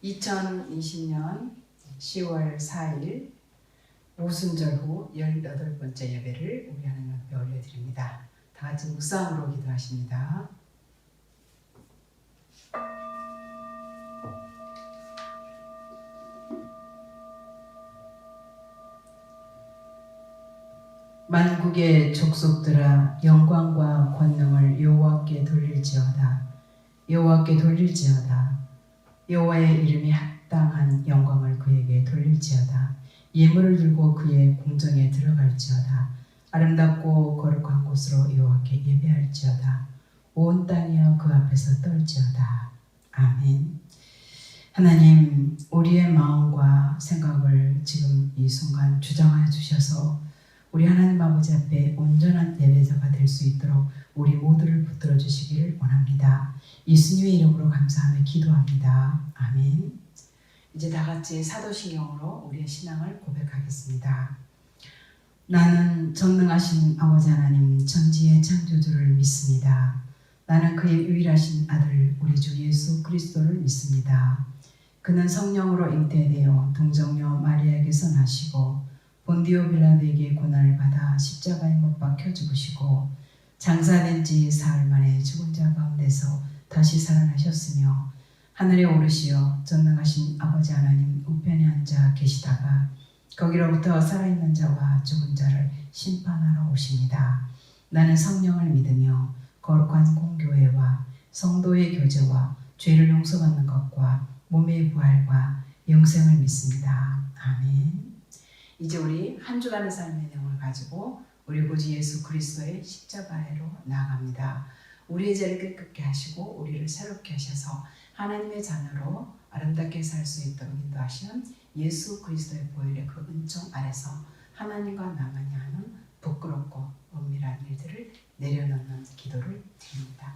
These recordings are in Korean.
2020년 10월 4일 오순절 후 18번째 예배를 우리 하나님 앞에 올려드립니다. 다 같이 묵상으로 기도하십니다. 만국의 족속들아 영광과 권능을 여호와께 돌릴지어다. 여호와께 돌릴지어다. 여호와의 이름이 합당한 영광을 그에게 돌릴지어다. 예물을 들고 그의 궁정에 들어갈지어다. 아름답고 거룩한 곳으로 여호와께 예배할지어다. 온 땅이여 그 앞에서 떨지어다. 아멘. 하나님, 우리의 마음과 생각을 지금 이 순간 주장하여 주셔서 우리 하나님 아버지 앞에 온전한 예배자가 될 수 있도록 우리 모두를 붙들어 주시기를 원합니다. 예수님의 이름으로 감사하며 기도합니다. 아멘. 이제 다 같이 사도신경으로 우리의 신앙을 고백하겠습니다. 나는 전능하신 아버지 하나님 천지의 창조주를 믿습니다. 나는 그의 유일하신 아들 우리 주 예수 그리스도를 믿습니다. 그는 성령으로 잉태되어 동정녀 마리아에게서 나시고 본디오 빌라도에게 고난을 받아 십자가에 못 박혀 죽으시고 장사된 지 사흘 만에 죽은 자 가운데서 다시 살아나셨으며 하늘에 오르시어 전능하신 아버지 하나님 우편에 앉아 계시다가 거기로부터 살아있는 자와 죽은 자를 심판하러 오십니다. 나는 성령을 믿으며 거룩한 공교회와 성도의 교제와 죄를 용서받는 것과 몸의 부활과 영생을 믿습니다. 아멘. 이제 우리 한 주간의 삶의 내용을 가지고 우리 구주 예수 그리스도의 십자가로 나아갑니다. 우리의 죄를 깨끗게 하시고 우리를 새롭게 하셔서 하나님의 자녀로 아름답게 살 수 있도록 인도하시는 예수 그리스도의 보혈의 그 은총 아래서 하나님과 나만이 하는 부끄럽고 은밀한 일들을 내려놓는 기도를 드립니다.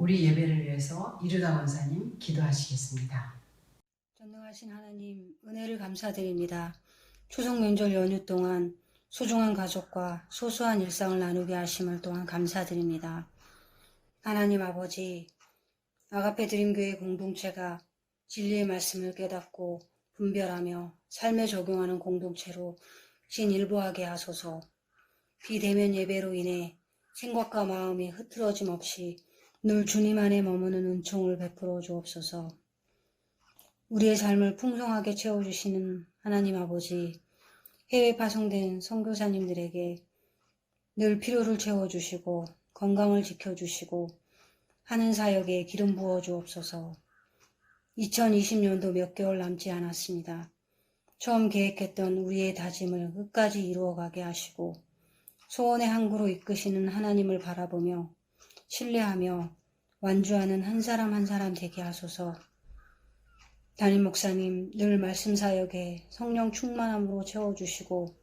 우리 예배를 위해서 이르다 원사님 기도하시겠습니다. 전능하신 하나님, 은혜를 감사드립니다. 추석 명절 연휴 동안 소중한 가족과 소소한 일상을 나누게 하심을 또한 감사드립니다. 하나님 아버지, 아가페 드림교회 공동체가 진리의 말씀을 깨닫고 분별하며 삶에 적용하는 공동체로 진일보하게 하소서. 비대면 예배로 인해 생각과 마음이 흐트러짐 없이 늘 주님 안에 머무는 은총을 베풀어 주옵소서. 우리의 삶을 풍성하게 채워주시는 하나님 아버지, 해외 파송된 선교사님들에게 늘 필요를 채워주시고 건강을 지켜주시고 하는 사역에 기름 부어 주옵소서. 2020년도 몇 개월 남지 않았습니다. 처음 계획했던 우리의 다짐을 끝까지 이루어가게 하시고 소원의 항구로 이끄시는 하나님을 바라보며 신뢰하며 완주하는 한 사람 한 사람 되게 하소서. 담임 목사님 늘 말씀 사역에 성령 충만함으로 채워주시고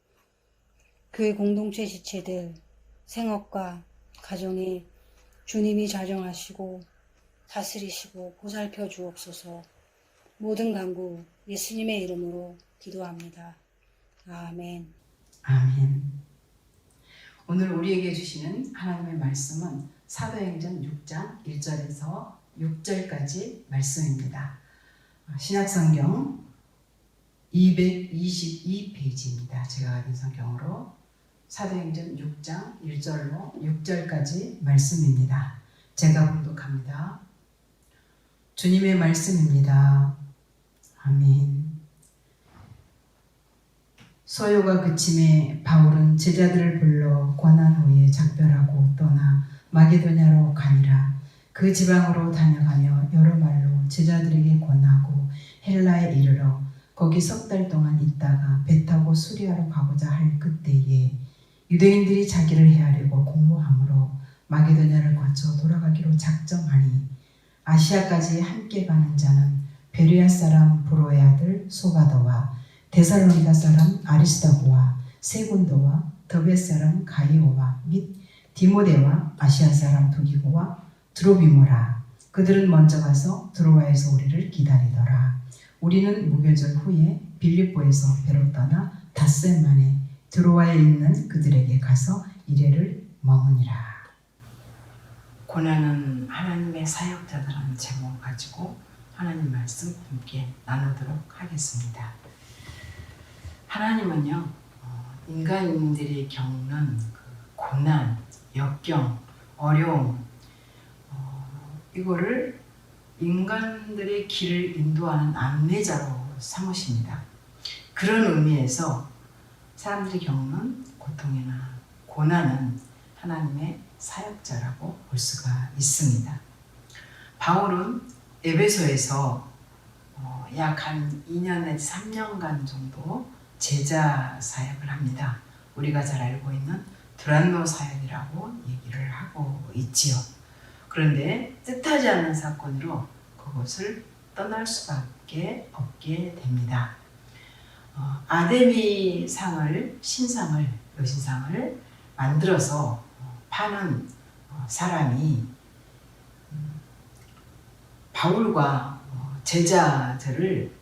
교회 공동체 지체들 생업과 가정에 주님이 자정하시고 다스리시고 보살펴 주옵소서. 모든 간구 예수님의 이름으로 기도합니다. 아멘. 아멘. 오늘 우리에게 주시는 하나님의 말씀은 사도행전 6장 1절에서 6절까지 말씀입니다. 신약성경 222페이지입니다. 제가 가진 성경으로 사도행전 6장 1절로 6절까지 말씀입니다. 제가 봉독합니다. 주님의 말씀입니다. 아멘. 소요가 그침에 바울은 제자들을 불러 고난 후에 작별하고 떠나 마게도냐로 가니라. 그 지방으로 다녀가며 여러 말로 제자들에게 권하고 헬라에 이르러 거기 석 달 동안 있다가 배 타고 수리아로 가고자 할 그때에 유대인들이 자기를 해하려고 공모함으로 마게도냐를 거쳐 돌아가기로 작정하니 아시아까지 함께 가는 자는 베레아 사람 브로의 아들 소바더와 데살로니가 사람 아리스다고와 세군도와 더베 사람 가이오와 및 디모데와 아시아 사람 두기고와 드로비모라. 그들은 먼저 가서 드로아에서 우리를 기다리더라. 우리는 무교절 후에 빌립보에서 배로 떠나 닷새 만에 드로아에 있는 그들에게 가서 이레를 머무니라. 고난은 하나님의 사역자들은 제목을 가지고 하나님 말씀 함께 나누도록 하겠습니다. 하나님은요, 인간들이 겪는 그 고난, 역경, 어려움, 이거를 인간들의 길을 인도하는 안내자로 삼으십니다. 그런 의미에서 사람들이 겪는 고통이나 고난은 하나님의 사역자라고 볼 수가 있습니다. 바울은 에베소에서 약 한 2년 내지 3년간 정도 제자 사역을 합니다. 우리가 잘 알고 있는 두란노 사역이라고 얘기를 하고 있지요. 그런데 뜻하지 않은 사건으로 그곳을 떠날 수밖에 없게 됩니다. 아데미 상을, 여신상을 만들어서 파는 사람이 바울과 제자들을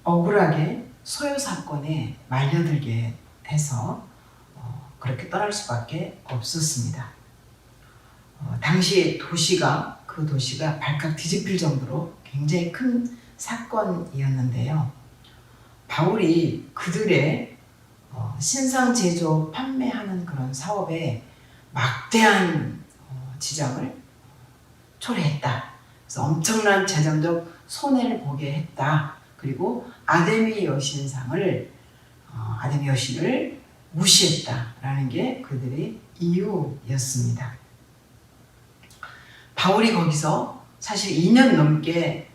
억울하게 소요 사건에 말려들게 해서 그렇게 떠날 수밖에 없었습니다. 당시 그 도시가 발칵 뒤집힐 정도로 굉장히 큰 사건이었는데요. 바울이 그들의 신상 제조 판매하는 그런 사업에 막대한 지장을 초래했다. 그래서 엄청난 재정적 손해를 보게 했다. 그리고 아데미 여신을 무시했다라는 게 그들의 이유였습니다. 바울이 거기서 사실 2년 넘게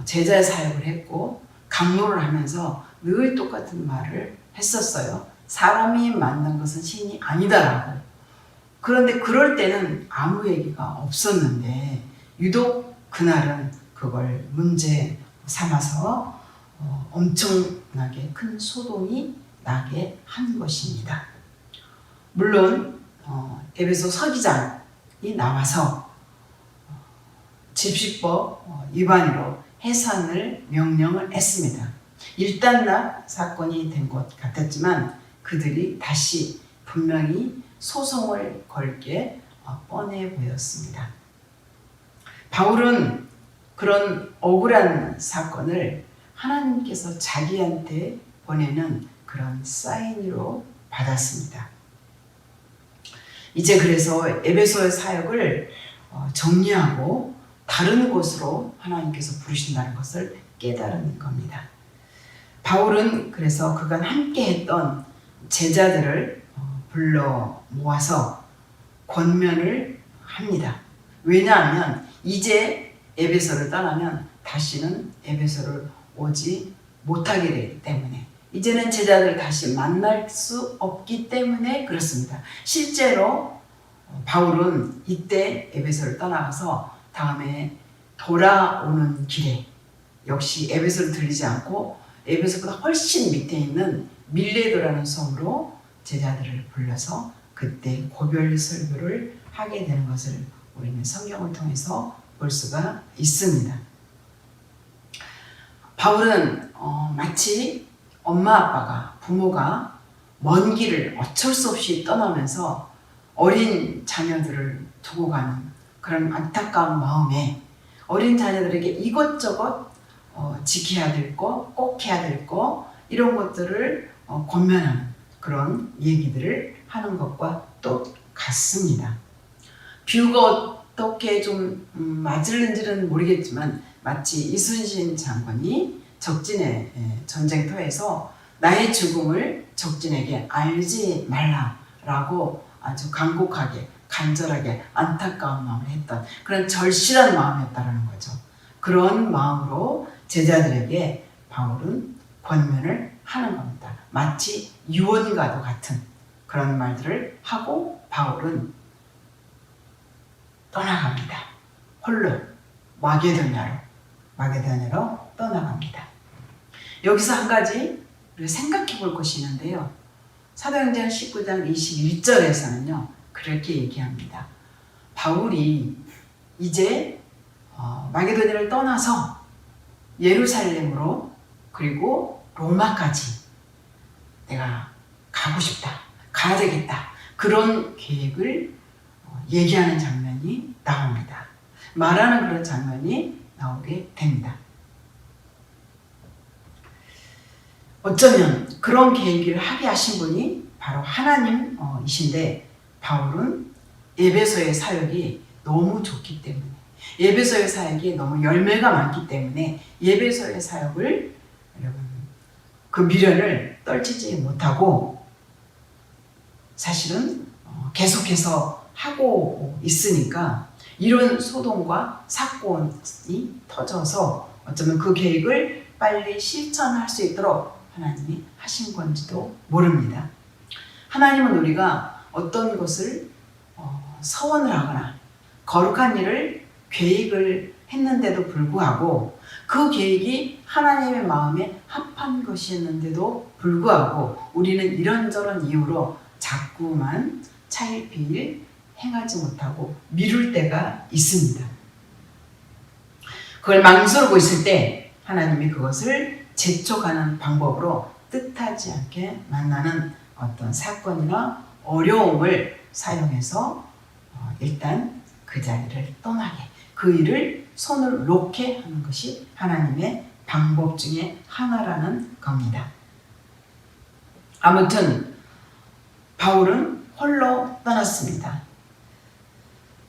제자 사역을 했고 강론을 하면서 늘 똑같은 말을 했었어요. 사람이 만든 것은 신이 아니다라고. 그런데 그럴 때는 아무 얘기가 없었는데 유독 그날은 그걸 문제 삼아서 엄청나게 큰 소동이 나게 한 것입니다. 물론 에베소 서기장이 나와서 집시법 위반으로 해산을 명령을 했습니다. 일단락 사건이 된 것 같았지만 그들이 다시 분명히 소송을 걸게 뻔해 보였습니다. 바울은 그런 억울한 사건을 하나님께서 자기한테 보내는 그런 사인으로 받았습니다. 이제 그래서 에베소의 사역을 정리하고 다른 곳으로 하나님께서 부르신다는 것을 깨달은 겁니다. 바울은 그래서 그간 함께 했던 제자들을 불러 모아서 권면을 합니다. 왜냐하면 이제 에베소를 떠나면 다시는 에베소를 오지 못하게 되기 때문에, 이제는 제자들을 다시 만날 수 없기 때문에 그렇습니다. 실제로 바울은 이때 에베소를 떠나가서 다음에 돌아오는 길에 역시 에베소를 들리지 않고 에베소보다 훨씬 밑에 있는 밀레도라는 섬으로 제자들을 불러서 그때 고별 설교를 하게 되는 것을 우리는 성경을 통해서 볼 수가 있습니다. 바울은 마치 엄마 아빠가, 부모가 먼 길을 어쩔 수 없이 떠나면서 어린 자녀들을 두고 가는 그런 안타까운 마음에 어린 자녀들에게 이것저것 지켜야 될 거, 꼭 해야 될 거, 이런 것들을 권면하는 그런 얘기들을 하는 것과 똑같습니다. 비유가 어떻게 좀 맞을는지는 모르겠지만 마치 이순신 장군이 적진의 전쟁터에서 나의 죽음을 적진에게 알지 말라라고 아주 간곡하게 간절하게 안타까운 마음을 했던 그런 절실한 마음이었다는 거죠. 그런 마음으로 제자들에게 바울은 권면을 하는 겁니다. 마치 유언과도 같은 그런 말들을 하고 바울은 떠나갑니다. 홀로 마게도냐로 떠나갑니다. 여기서 한 가지 우리가 생각해 볼 것이 있는데요. 사도행전 19장 21절에서는요 그렇게 얘기합니다. 바울이 이제 마게도냐를 떠나서 예루살렘으로 그리고 로마까지 내가 가고 싶다, 가야 되겠다, 그런 계획을 얘기하는 장면이 나옵니다. 말하는 그런 장면이 나오게 됩니다. 어쩌면 그런 계획을 하게 하신 분이 바로 하나님이신데, 바울은 에베소의 사역이 너무 좋기 때문에, 에베소의 사역이 너무 열매가 많기 때문에 에베소의 사역을 여러분 그 미련을 떨치지 못하고 사실은 계속해서 하고 있으니까 이런 소동과 사건이 터져서 어쩌면 그 계획을 빨리 실천할 수 있도록 하나님이 하신 건지도 모릅니다. 하나님은 우리가 어떤 것을 서원을 하거나 거룩한 일을 계획을 했는데도 불구하고 그 계획이 하나님의 마음에 합한 것이었는데도 불구하고 우리는 이런저런 이유로 자꾸만 차일피일 행하지 못하고 미룰 때가 있습니다. 그걸 망설이고 있을 때 하나님이 그것을 재촉하는 방법으로 뜻하지 않게 만나는 어떤 사건이나 어려움을 사용해서 일단 그 자리를 떠나게, 그 일을 손을 놓게 하는 것이 하나님의 방법 중에 하나라는 겁니다. 아무튼 바울은 홀로 떠났습니다.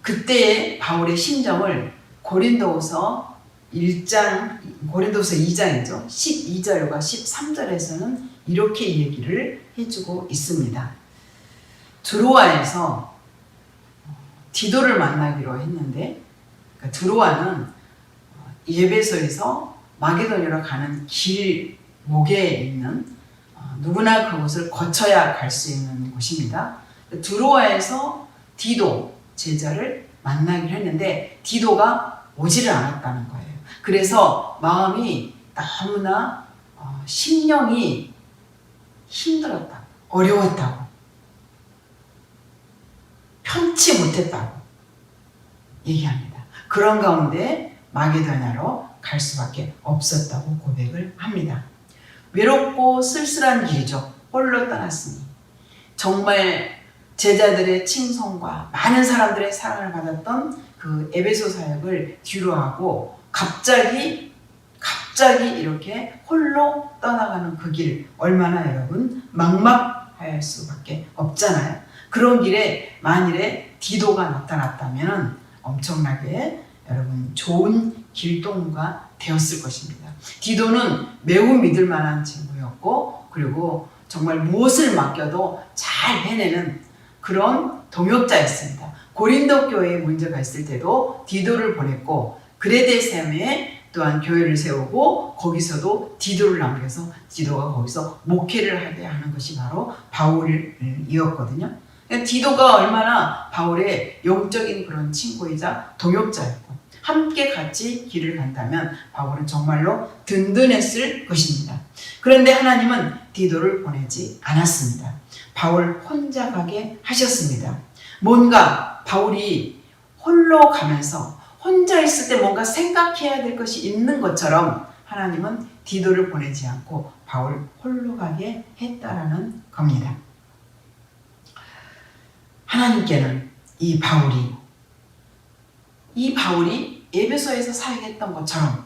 그때의 바울의 심정을 고린도서 2장이죠. 12절과 13절에서는 이렇게 얘기를 해주고 있습니다. 드로아에서 디도를 만나기로 했는데, 그러니까 드로아는 에베소에서 마게도냐로 가는 길목에 있는 누구나 그곳을 거쳐야 갈 수 있는 곳입니다. 드로아에서 디도 제자를 만나기로 했는데 디도가 오지를 않았다는 거예요. 그래서 마음이 너무나 심령이 힘들었다고, 어려웠다고, 편치 못했다고 얘기합니다. 그런 가운데 마게도냐로 갈 수밖에 없었다고 고백을 합니다. 외롭고 쓸쓸한 길이죠. 홀로 떠났으니. 정말 제자들의 칭송과 많은 사람들의 사랑을 받았던 그 에베소 사역을 뒤로하고 갑자기 이렇게 홀로 떠나가는 그 길, 얼마나 여러분 막막할 수밖에 없잖아요. 그런 길에 만일에 디도가 나타났다면 엄청나게 여러분 좋은 길동무가 되었을 것입니다. 디도는 매우 믿을 만한 친구였고, 그리고 정말 무엇을 맡겨도 잘 해내는 그런 동역자였습니다. 고린도 교회에 문제가 있을 때도 디도를 보냈고, 그레데셈에 또한 교회를 세우고 거기서도 디도를 남겨서 디도가 거기서 목회를 하게 하는 것이 바로 바울이었거든요. 디도가 얼마나 바울의 영적인 그런 친구이자 동역자였고, 함께 같이 길을 간다면 바울은 정말로 든든했을 것입니다. 그런데 하나님은 디도를 보내지 않았습니다. 바울 혼자 가게 하셨습니다. 뭔가 바울이 홀로 가면서 혼자 있을 때 뭔가 생각해야 될 것이 있는 것처럼 하나님은 디도를 보내지 않고 바울 홀로 가게 했다라는 겁니다. 하나님께는 이 바울이 에베소에서 사역했던 것처럼,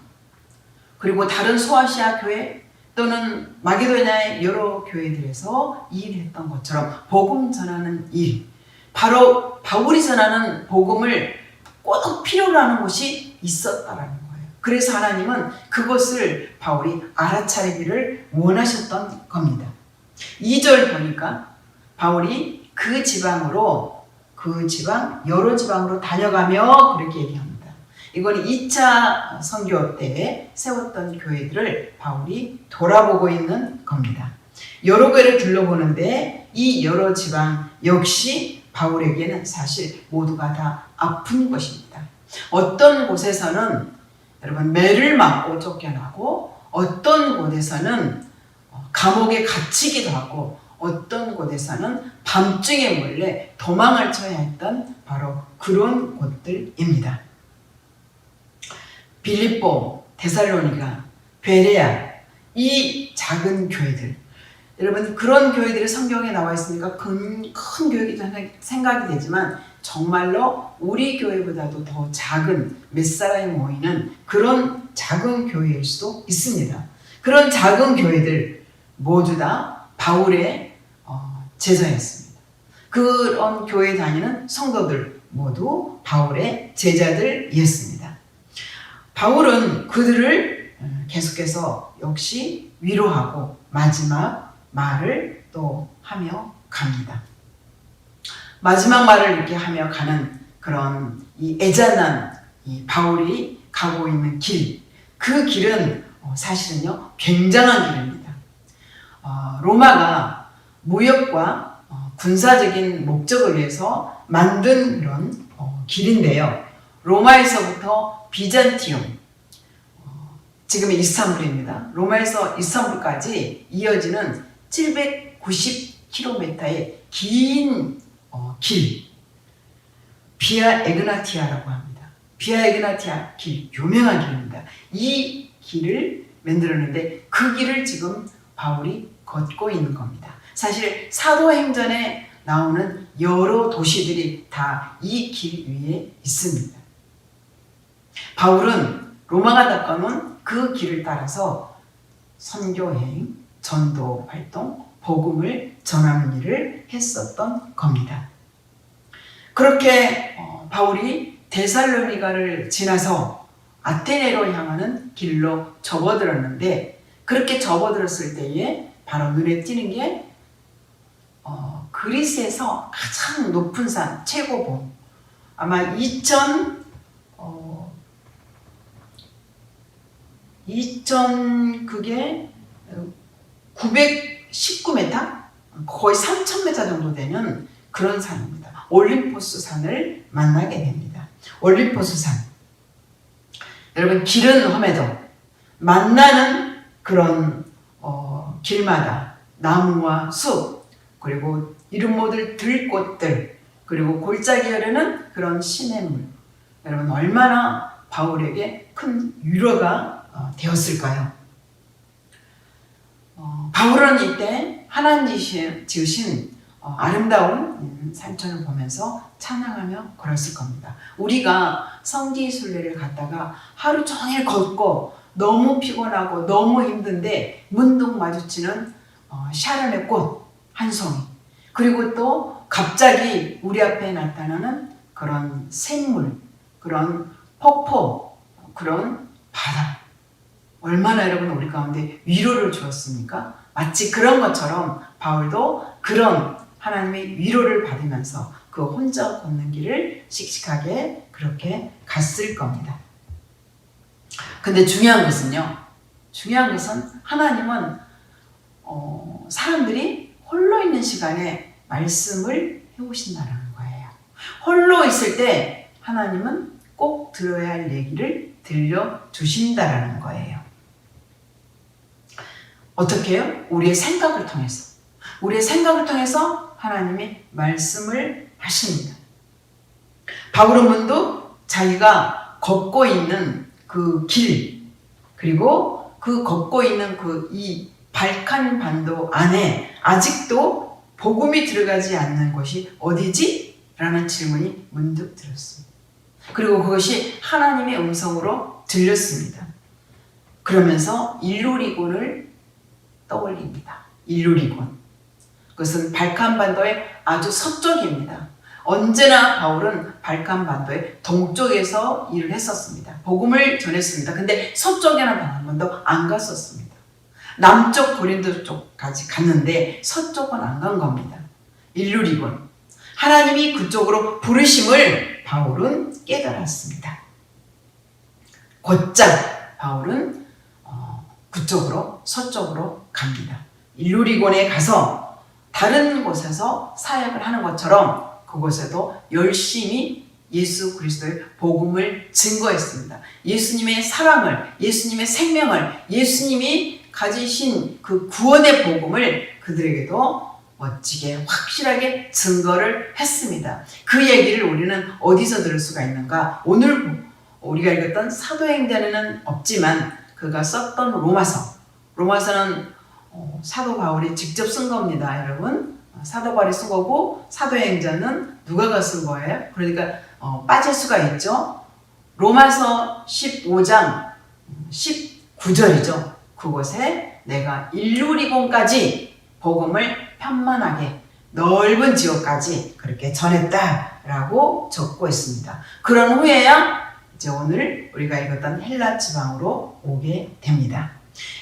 그리고 다른 소아시아 교회 또는 마게도냐의 여러 교회들에서 일했던 것처럼 복음 전하는 일, 바로 바울이 전하는 복음을 꼭 필요로 하는 곳이 있었다라는 거예요. 그래서 하나님은 그것을 바울이 알아차리기를 원하셨던 겁니다. 2절 보니까 바울이 그 지방 여러 지방으로 다녀가며 그렇게 얘기합니다. 이건 2차 선교 때 세웠던 교회들을 바울이 돌아보고 있는 겁니다. 여러 교회를 둘러보는데 이 여러 지방 역시 바울에게는 사실 모두가 다 아픈 것입니다. 어떤 곳에서는 여러분 매를 맞고 쫓겨나고, 어떤 곳에서는 감옥에 갇히기도 하고, 어떤 곳에서는 밤중에 몰래 도망을 쳐야 했던 바로 그런 곳들입니다. 빌립보, 데살로니가, 베레아, 이 작은 교회들, 여러분 그런 교회들이 성경에 나와 있으니까 큰 교회이기 생각이 되지만 정말로 우리 교회보다도 더 작은 몇 사람이 모이는 그런 작은 교회일 수도 있습니다. 그런 작은 교회들 모두 다 바울의 제자였습니다. 그런 교회 다니는 성도들 모두 바울의 제자들이었습니다. 바울은 그들을 계속해서 역시 위로하고 마지막 말을 또 하며 갑니다. 마지막 말을 이렇게 하며 가는 그런 이 애잔한 이 바울이 가고 있는 길, 그 길은 사실은요 굉장한 길입니다. 로마가 무역과 군사적인 목적을 위해서 만든 그런 길인데요. 로마에서부터 비잔티움, 지금의 이스탄불입니다. 로마에서 이스탄불까지 이어지는 790km의 긴 길, 비아 에그나티아라고 합니다. 비아 에그나티아 길, 유명한 길입니다. 이 길을 만들었는데 그 길을 지금 바울이 걷고 있는 겁니다. 사실 사도행전에 나오는 여러 도시들이 다 이 길 위에 있습니다. 바울은 로마가 닦아놓은 그 길을 따라서 선교행, 전도 활동, 복음을 전하는 일을 했었던 겁니다. 그렇게 바울이 데살로니가를 지나서 아테네로 향하는 길로 접어들었는데, 그렇게 접어들었을 때에 바로 눈에 띄는 게 그리스에서 가장 높은 산 최고봉, 아마 그게 919m? 거의 3000m 정도 되는 그런 산입니다. 올림포스 산을 만나게 됩니다. 올림포스 산. 여러분 길은 험해도 만나는 그런 길마다 나무와 숲, 그리고 이름 모를 들꽃들, 그리고 골짜기에 흐르는 그런 시냇물, 여러분 얼마나 바울에게 큰 위로가 되었을까요? 바울은 이때 하나님 지으신 아름다운 산천을 보면서 찬양하며 걸었을 겁니다. 우리가 성지순례를 갔다가 하루 종일 걷고 너무 피곤하고 너무 힘든데 문득 마주치는 샤론의 꽃 한 송이, 그리고 또 갑자기 우리 앞에 나타나는 그런 샘물, 그런 폭포, 그런 바다, 얼마나 여러분 우리 가운데 위로를 주었습니까? 마치 그런 것처럼 바울도 그런 하나님의 위로를 받으면서 그 혼자 걷는 길을 씩씩하게 그렇게 갔을 겁니다. 근데 중요한 것은 하나님은 사람들이 홀로 있는 시간에 말씀을 해오신다는 거예요. 홀로 있을 때 하나님은 꼭 들어야 할 얘기를 들려주신다는 거예요. 어떻게 해요? 우리의 생각을 통해서 하나님이 말씀을 하십니다. 바울은 문득 자기가 걷고 있는 그 길, 그리고 그 걷고 있는 이 발칸 반도 안에 아직도 복음이 들어가지 않는 곳이 어디지? 라는 질문이 문득 들었습니다. 그리고 그것이 하나님의 음성으로 들렸습니다. 그러면서 일루리곤을 떠올립니다. 일루리곤. 그것은 발칸반도의 아주 서쪽입니다. 언제나 바울은 발칸반도의 동쪽에서 일을 했었습니다. 복음을 전했습니다. 근데 서쪽에는 단 한 번도 안 갔었습니다. 남쪽 고린도 쪽까지 갔는데 서쪽은 안 간 겁니다. 일루리곤. 하나님이 그쪽으로 부르심을 바울은 깨달았습니다. 곧잘 바울은 그쪽으로 서쪽으로 갑니다. 일루리곤에 가서 다른 곳에서 사역을 하는 것처럼 그곳에도 열심히 예수 그리스도의 복음을 증거했습니다. 예수님의 사랑을, 예수님의 생명을, 예수님이 가지신 그 구원의 복음을 그들에게도 멋지게 확실하게 증거를 했습니다. 그 얘기를 우리는 어디서 들을 수가 있는가? 오늘 우리가 읽었던 사도행전에는 없지만 그가 썼던 로마서는 사도 바울이 직접 쓴 겁니다, 여러분. 사도 바울이 쓴 거고 사도행전은 누가 쓴 거예요? 그러니까 빠질 수가 있죠. 로마서 15장 19절이죠. 그곳에 내가 일루리곤까지 복음을 편만하게 넓은 지역까지 그렇게 전했다라고 적고 있습니다. 그런 후에야 이제 오늘 우리가 읽었던 헬라 지방으로 오게 됩니다.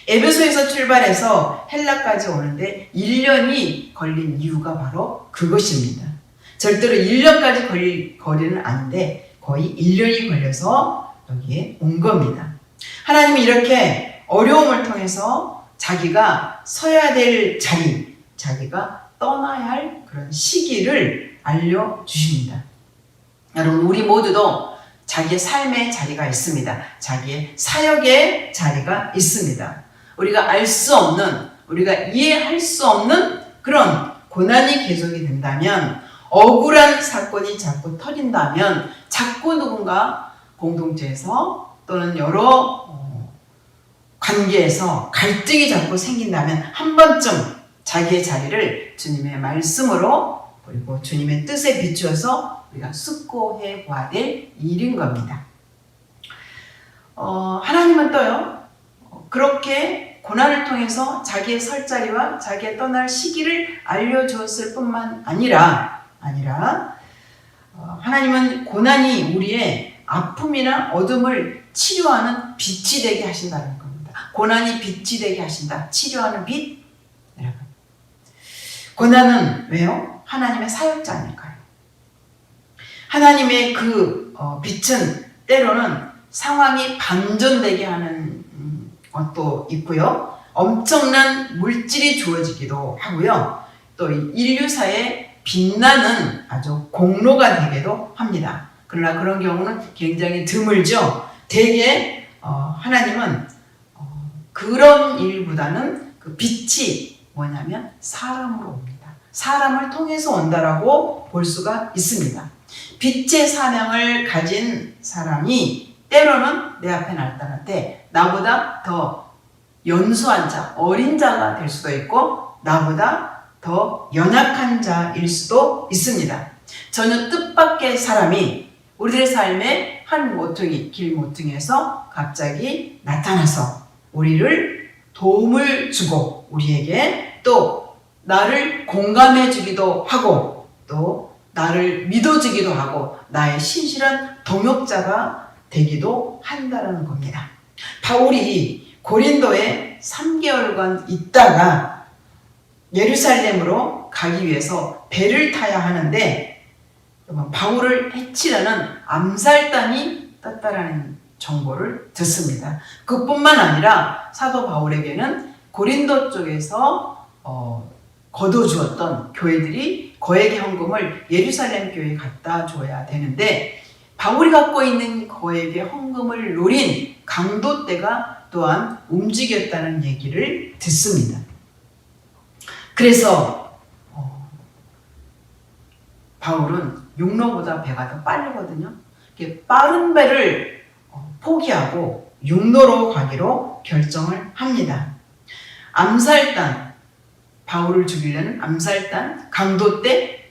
에베소에서 출발해서 헬라까지 오는데 1년이 걸린 이유가 바로 그것입니다. 절대로 1년까지 걸릴 거리는 아닌데 거의 1년이 걸려서 여기에 온 겁니다. 하나님이 이렇게 어려움을 통해서 자기가 서야 될 자리, 자기가 떠나야 할 그런 시기를 알려주십니다. 여러분, 우리 모두도 자기의 삶의 자리가 있습니다. 자기의 사역의 자리가 있습니다. 우리가 알 수 없는, 우리가 이해할 수 없는 그런 고난이 계속이 된다면, 억울한 사건이 자꾸 터진다면, 자꾸 누군가 공동체에서 또는 여러 관계에서 갈등이 자꾸 생긴다면 한 번쯤 자기의 자리를 주님의 말씀으로 그리고 주님의 뜻에 비추어서 우리가 숙고해 봐야 될 일인 겁니다. 하나님은 또요, 그렇게 고난을 통해서 자기의 설 자리와 자기의 떠날 시기를 알려주었을 뿐만 아니라 하나님은 고난이 우리의 아픔이나 어둠을 치료하는 빛이 되게 하신다는 겁니다. 고난이 빛이 되게 하신다. 치료하는 빛. 여러분, 고난은 왜요? 하나님의 사역자니까요. 하나님의 그 빛은 때로는 상황이 반전되게 하는 것도 있고요. 엄청난 물질이 주어지기도 하고요. 또 인류사에 빛나는 아주 공로가 되기도 합니다. 그러나 그런 경우는 굉장히 드물죠. 대개 하나님은 그런 일보다는 그 빛이 뭐냐면 사람으로 옵니다. 사람을 통해서 온다라고 볼 수가 있습니다. 빛의 사명을 가진 사람이 때로는 내 앞에 나타날 때 나보다 더 연수한 자, 어린 자가 될 수도 있고 나보다 더 연약한 자일 수도 있습니다. 전혀 뜻밖의 사람이 우리들의 삶의 한 모퉁이, 길 모퉁이에서 갑자기 나타나서 우리를 도움을 주고 우리에게 또 나를 공감해 주기도 하고 또 나를 믿어주기도 하고 나의 신실한 동역자가 되기도 한다는 겁니다. 바울이 고린도에 3개월간 있다가 예루살렘으로 가기 위해서 배를 타야 하는데 바울을 해치려는 암살단이 떴다라는 정보를 듣습니다. 그뿐만 아니라 사도 바울에게는 고린도 쪽에서 거둬주었던 교회들이 거액의 헌금을 예루살렘 교회에 갖다 줘야 되는데 바울이 갖고 있는 거액의 헌금을 노린 강도떼가 또한 움직였다는 얘기를 듣습니다. 그래서 바울은 육로보다 배가 더 빠르거든요. 빠른 배를 포기하고 육로로 가기로 결정을 합니다. 암살단, 바울을 죽이려는 암살단, 강도떼,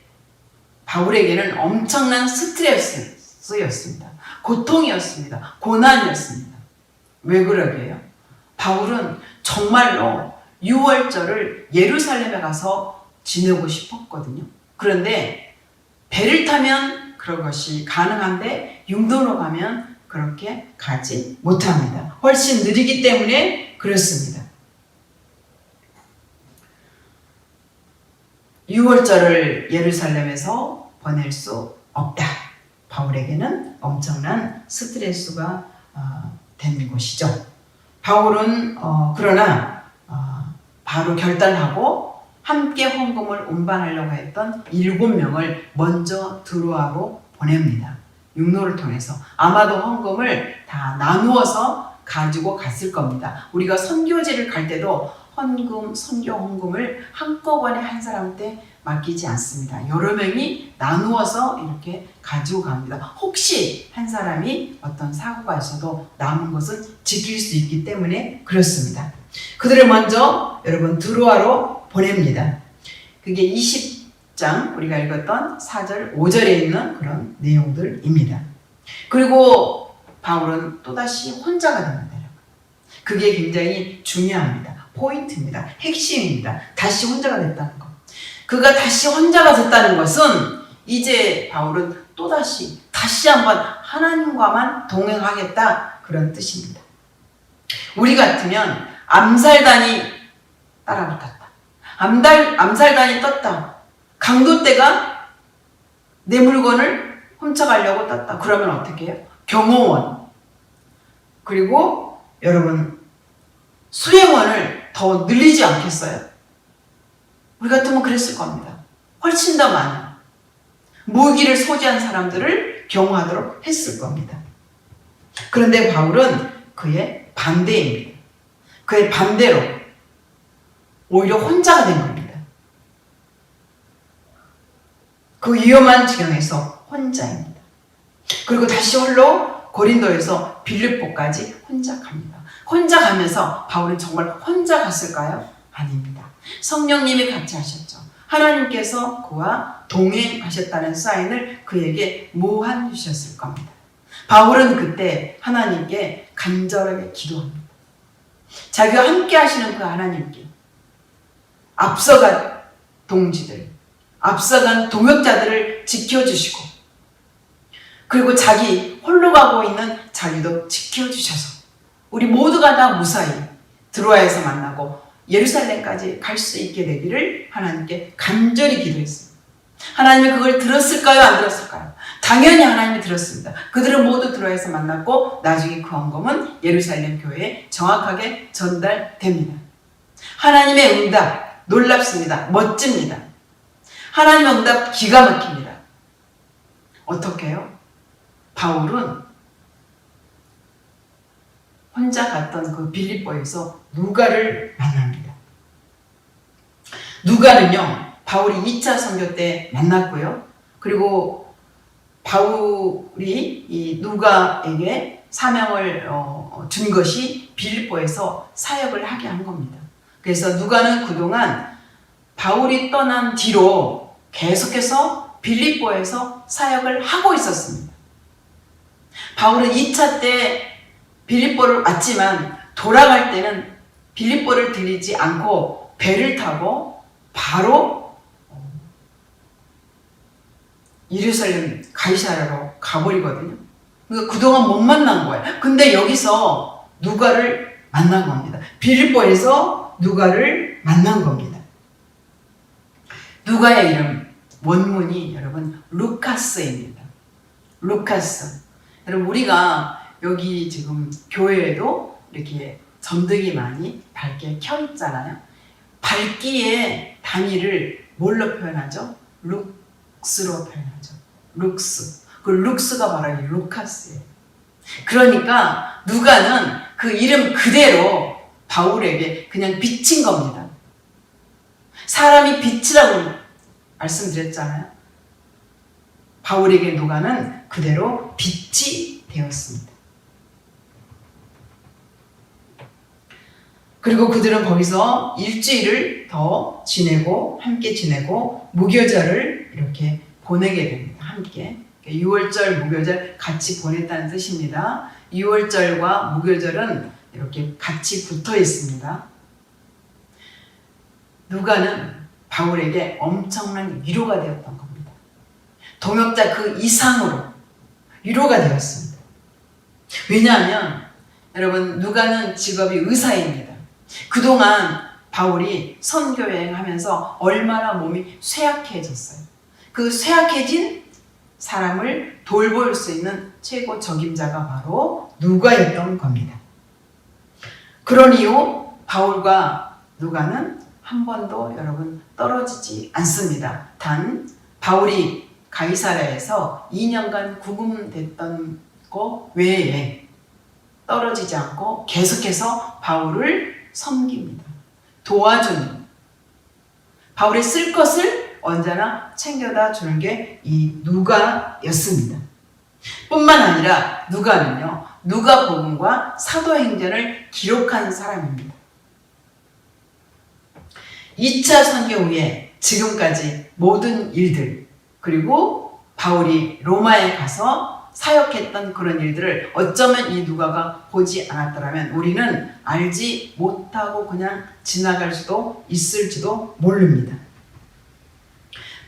바울에게는 엄청난 스트레스였습니다. 고통이었습니다. 고난이었습니다. 왜 그러게요? 바울은 정말로 6월절을 예루살렘에 가서 지내고 싶었거든요. 그런데 배를 타면 그런 것이 가능한데 육로로 가면 그렇게 가지 못합니다. 훨씬 느리기 때문에 그렇습니다. 6월절을 예루살렘에서 보낼 수 없다. 바울에게는 엄청난 스트레스가 되는 것이죠. 바울은 그러나 바로 결단하고 함께 헌금을 운반하려고 했던 7명을 먼저 드로아로 보냅니다. 육로를 통해서 아마도 헌금을 다 나누어서 가지고 갔을 겁니다. 우리가 선교지를 갈 때도 선교 헌금을 한꺼번에 한 사람한테 맡기지 않습니다. 여러 명이 나누어서 이렇게 가지고 갑니다. 혹시 한 사람이 어떤 사고가 있어도 남은 것은 지킬 수 있기 때문에 그렇습니다. 그들을 먼저 여러분 드로아로 보냅니다. 그게 20장 우리가 읽었던 4절, 5절에 있는 그런 내용들입니다. 그리고 바울은 또다시 혼자가 됩니다. 그게 굉장히 중요합니다. 포인트입니다. 핵심입니다. 다시 혼자가 됐다는 것. 그가 다시 혼자가 됐다는 것은 이제 바울은 또다시 다시 한번 하나님과만 동행하겠다 그런 뜻입니다. 우리 같으면 암살단이 따라붙었다. 암살단이 떴다. 강도떼가 내 물건을 훔쳐가려고 떴다. 그러면 어떻게 해요? 경호원 그리고 여러분 수행원을 더 늘리지 않겠어요? 우리 같으면 그랬을 겁니다. 훨씬 더 많은 무기를 소지한 사람들을 경호하도록 했을 겁니다. 그런데 바울은 그의 반대입니다. 그의 반대로 오히려 혼자가 된 겁니다. 그 위험한 지경에서 혼자입니다. 그리고 다시 홀로 고린도에서 빌립보까지 혼자 갑니다. 혼자 가면서 바울은 정말 혼자 갔을까요? 아닙니다. 성령님이 같이 하셨죠. 하나님께서 그와 동행하셨다는 사인을 그에게 무한 주셨을 겁니다. 바울은 그때 하나님께 간절하게 기도합니다. 자기와 함께 하시는 그 하나님께 앞서간 동지들, 앞서간 동역자들을 지켜주시고 그리고 자기 홀로 가고 있는 자기도 지켜주셔서 우리 모두가 다 무사히 드로아에서 만나고 예루살렘까지 갈 수 있게 되기를 하나님께 간절히 기도했습니다. 하나님이 그걸 들었을까요? 안 들었을까요? 당연히 하나님이 들었습니다. 그들은 모두 드로아에서 만났고 나중에 그 헌금은 예루살렘 교회에 정확하게 전달됩니다. 하나님의 응답 놀랍습니다. 멋집니다. 하나님의 응답 기가 막힙니다. 어떻게 해요? 바울은 혼자 갔던 그 빌립보에서 누가를 만납니다. 누가는요, 바울이 2차 선교 때 만났고요. 그리고 바울이 이 누가에게 사명을 준 것이 빌립보에서 사역을 하게 한 겁니다. 그래서 누가는 그동안 바울이 떠난 뒤로 계속해서 빌립보에서 사역을 하고 있었습니다. 바울은 2차 때 빌립보를 왔지만 돌아갈 때는 빌립보를 들리지 않고 배를 타고 바로 예루살렘 가이사랴로 가버리거든요. 그러니까 그동안 못 만난 거예요. 근데 여기서 누가를 만난 겁니다. 빌립보에서 누가를 만난 겁니다. 누가의 이름 원문이 여러분 루카스입니다. 루카스. 여러분 우리가 여기 지금 교회에도 이렇게 전등이 많이 밝게 켜 있잖아요. 밝기의 단위를 뭘로 표현하죠? 룩스로 표현하죠. 룩스. 그 룩스가 바로 이 루카스예요. 그러니까 누가는 그 이름 그대로 바울에게 그냥 비친 겁니다. 사람이 빛이라고 말씀드렸잖아요. 바울에게 누가는 그대로 빛이 되었습니다. 그리고 그들은 거기서 일주일을 더 지내고 함께 지내고 무교절을 이렇게 보내게 됩니다. 함께. 6월절, 무교절 같이 보냈다는 뜻입니다. 6월절과 무교절은 이렇게 같이 붙어 있습니다. 누가는 바울에게 엄청난 위로가 되었던 겁니다. 동역자 그 이상으로 위로가 되었습니다. 왜냐하면 여러분 누가는 직업이 의사입니다. 그동안 바울이 선교여행하면서 얼마나 몸이 쇠약해졌어요. 그 쇠약해진 사람을 돌볼 수 있는 최고 적임자가 바로 누가였던 겁니다. 그런 이후 바울과 누가는 한 번도 여러분 떨어지지 않습니다. 단 바울이 가이사랴에서 2년간 구금됐던 거 외에 떨어지지 않고 계속해서 바울을 섬깁니다. 도와줍니다. 바울이 쓸 것을 언제나 챙겨다 주는 게 이 누가였습니다. 뿐만 아니라 누가는요, 누가복음과 사도행전을 기록한 사람입니다. 2차 선교 후에 지금까지 모든 일들, 그리고 바울이 로마에 가서 사역했던 그런 일들을 어쩌면 이 누가가 보지 않았더라면 우리는 알지 못하고 그냥 지나갈 수도 있을지도 모릅니다.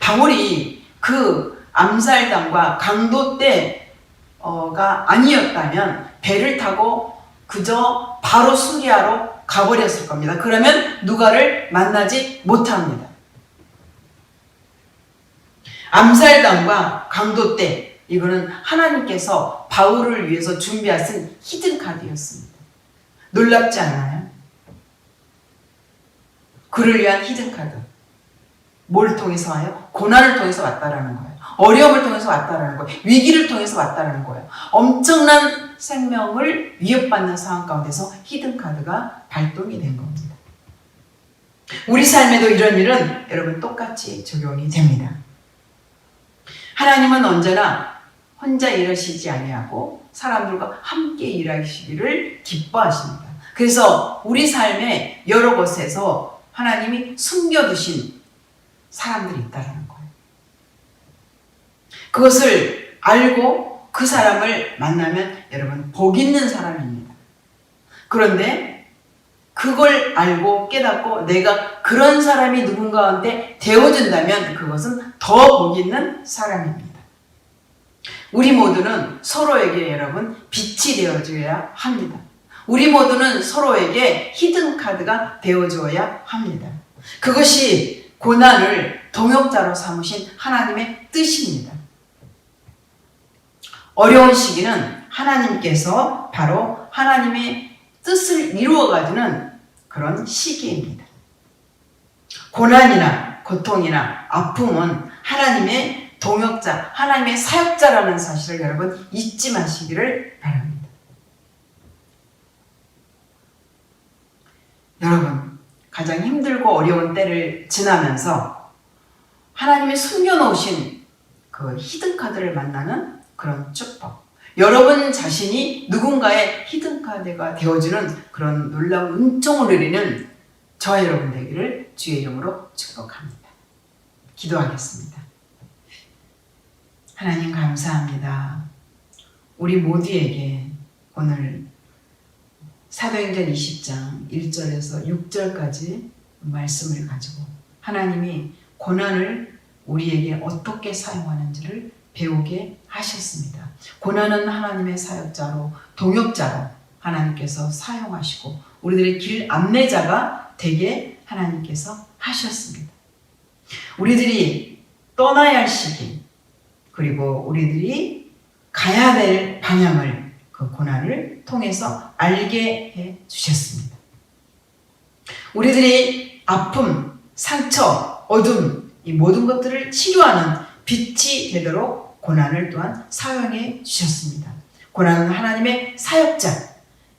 바울이 그 암살당과 강도 때가 아니었다면 배를 타고 그저 바로 수리아로 가버렸을 겁니다. 그러면 누가를 만나지 못합니다. 암살당과 강도 때 이거는 하나님께서 바울을 위해서 준비하신 히든 카드였습니다. 놀랍지 않나요? 그를 위한 히든 카드. 뭘 통해서 와요? 고난을 통해서 왔다라는 거예요. 어려움을 통해서 왔다라는 거예요. 위기를 통해서 왔다라는 거예요. 엄청난 생명을 위협받는 상황 가운데서 히든 카드가 발동이 된 겁니다. 우리 삶에도 이런 일은 여러분 똑같이 적용이 됩니다. 하나님은 언제나 혼자 일하시지 아니하고 사람들과 함께 일하시기를 기뻐하십니다. 그래서 우리 삶의 여러 곳에서 하나님이 숨겨두신 사람들이 있다는 거예요. 그것을 알고 그 사람을 만나면 여러분 복 있는 사람입니다. 그런데 그걸 알고 깨닫고 내가 그런 사람이 누군가한테 되어준다면 그것은 더 복 있는 사람입니다. 우리 모두는 서로에게 여러분 빛이 되어줘야 합니다. 우리 모두는 서로에게 히든 카드가 되어줘야 합니다. 그것이 고난을 동역자로 삼으신 하나님의 뜻입니다. 어려운 시기는 하나님께서 바로 하나님의 뜻을 이루어가주는 그런 시기입니다. 고난이나 고통이나 아픔은 하나님의 동역자, 하나님의 사역자라는 사실을 여러분 잊지 마시기를 바랍니다. 여러분, 가장 힘들고 어려운 때를 지나면서 하나님이 숨겨놓으신 그 그 히든카드를 만나는 그런 축복. 여러분 자신이 누군가의 히든카드가 되어주는 그런 놀라운 은총을 누리는 저와 여러분 되기를 주의 이름으로 축복합니다. 기도하겠습니다. 하나님 감사합니다. 우리 모두에게 오늘 사도행전 20장 1절에서 6절까지 말씀을 가지고 하나님이 고난을 우리에게 어떻게 사용하는지를 배우게 하셨습니다. 고난은 하나님의 사역자로 동역자로 하나님께서 사용하시고 우리들의 길 안내자가 되게 하나님께서 하셨습니다. 우리들이 떠나야 할 시기 그리고 우리들이 가야 될 방향을 그 고난을 통해서 알게 해 주셨습니다. 우리들이 아픔, 상처, 어둠 이 모든 것들을 치료하는 빛이 되도록 고난을 또한 사용해 주셨습니다. 고난은 하나님의 사역자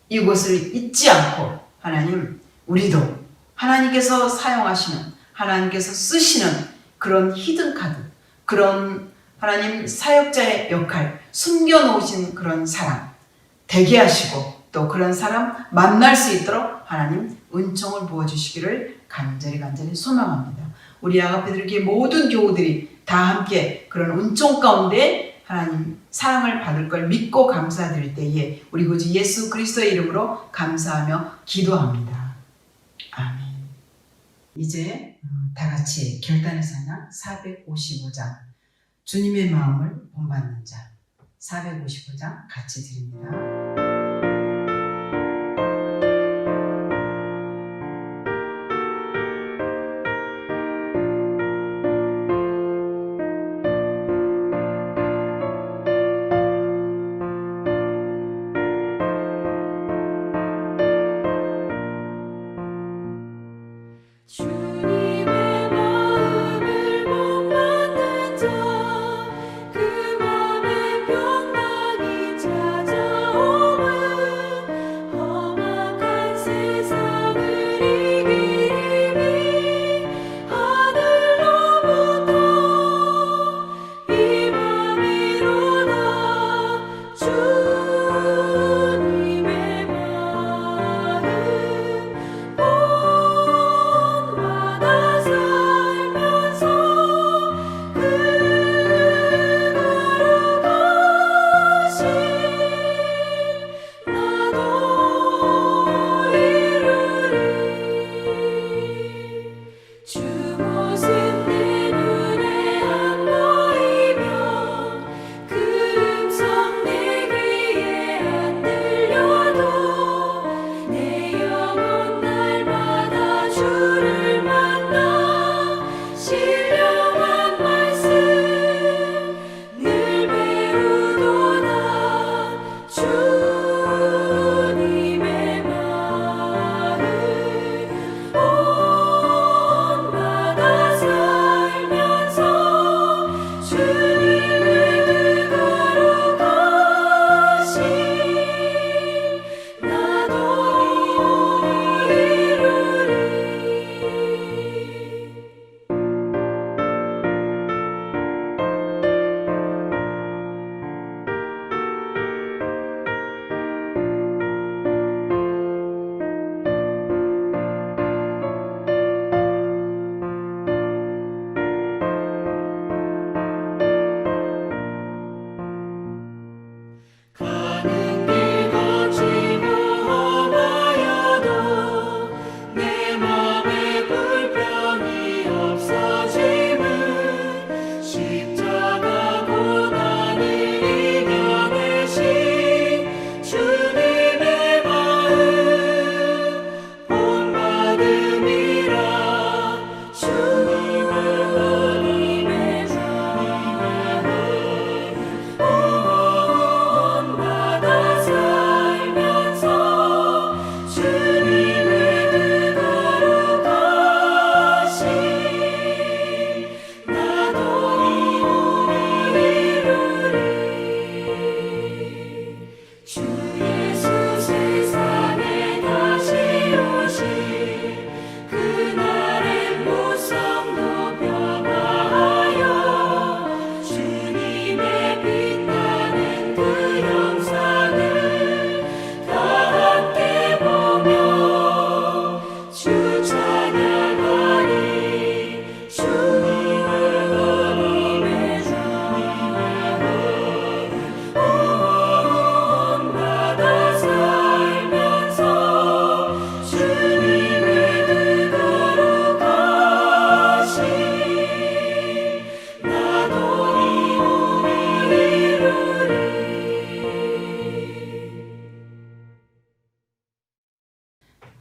이것을 잊지 않고 하나님 우리도 하나님께서 사용하시는 하나님께서 쓰시는 그런 히든카드 그런 하나님 사역자의 역할 숨겨놓으신 그런 사람 되게 하시고 또 그런 사람 만날 수 있도록 하나님 은총을 부어주시기를 간절히 소망합니다. 우리 아가페들에게 모든 교우들이 다 함께 그런 은총 가운데 하나님 사랑을 받을 걸 믿고 감사드릴 때에 우리 구주 예수 그리스도의 이름으로 감사하며 기도합니다. 아멘. 이제 다 같이 결단의 사냥 455장 주님의 마음을 본받는 자 455장 같이 드립니다. 주님의 마음을 본받는 자 그 맘에 평강이 찾아오면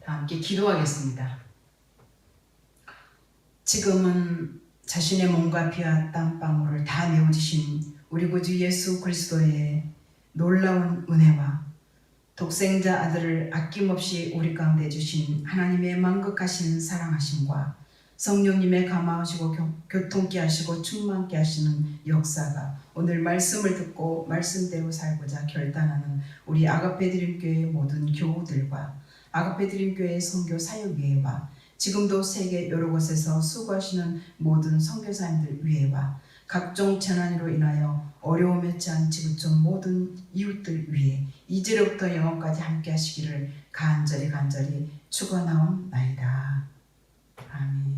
다 함께 기도하겠습니다. 지금은 자신의 몸과 피와 땀방울을 다 내어주신 우리 구주 예수 그리스도의 놀라운 은혜와 독생자 아들을 아낌없이 우리 가운데 주신 하나님의 만극하신 사랑하심과 성령님의 감화하시고 교통케 하시고 충만케 하시는 역사가 오늘 말씀을 듣고 말씀대로 살고자 결단하는 우리 아가페 드림교회 모든 교우들과 아가페 드림교회 선교 사역위회와 지금도 세계 여러 곳에서 수고하시는 모든 선교사님들 위해와 각종 재난으로 인하여 어려움에 처한 지구촌 모든 이웃들 위해 이제로부터 영원까지 함께 하시기를 간절히 축원하옵나이다. 아멘.